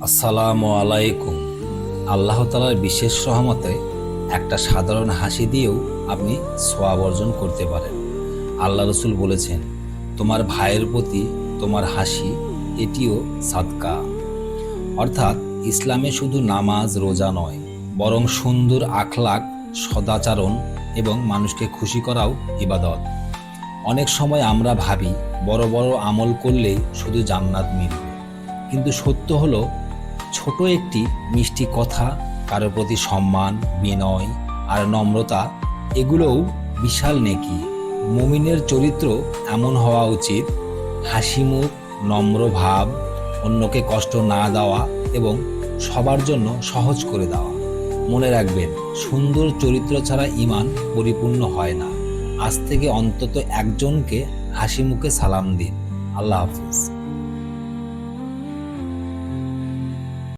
আসসালামু আলাইকুম। আল্লাহ তাআলার বিশেষ রহমতে একটা সাধারণ হাসি দিয়েও আপনি সওয়াব অর্জন করতে পারেন। আল্লাহ রসুল বলেছেন, তোমার ভাইয়ের প্রতি তোমার হাসি এটিও সাদকা। অর্থাৎ ইসলামে শুধু নামাজ রোজা নয়, বরং সুন্দর আখলাক, সদাচরণ এবং মানুষকে খুশি করাও ইবাদত। অনেক সময় আমরা ভাবি বড় বড় আমল করলেই শুধু জান্নাত মিলবে, কিন্তু সত্য হলো ছোট একটি মিষ্টি কথা, কারো প্রতি সম্মান, বিনয় আর নম্রতা, এগুলোও বিশাল নেকি। মুমিনের চরিত্র এমন হওয়া উচিত, হাসিমুখ, নম্র ভাব, অন্যকে কষ্ট না দেওয়া এবং সবার জন্য সহজ করে দেওয়া। মনে রাখবেন, সুন্দর চরিত্র ছাড়া ঈমান পরিপূর্ণ হয় না। আজ থেকে অন্তত একজনকে হাসি মুখে সালাম দিন। আল্লাহ হাফিজ।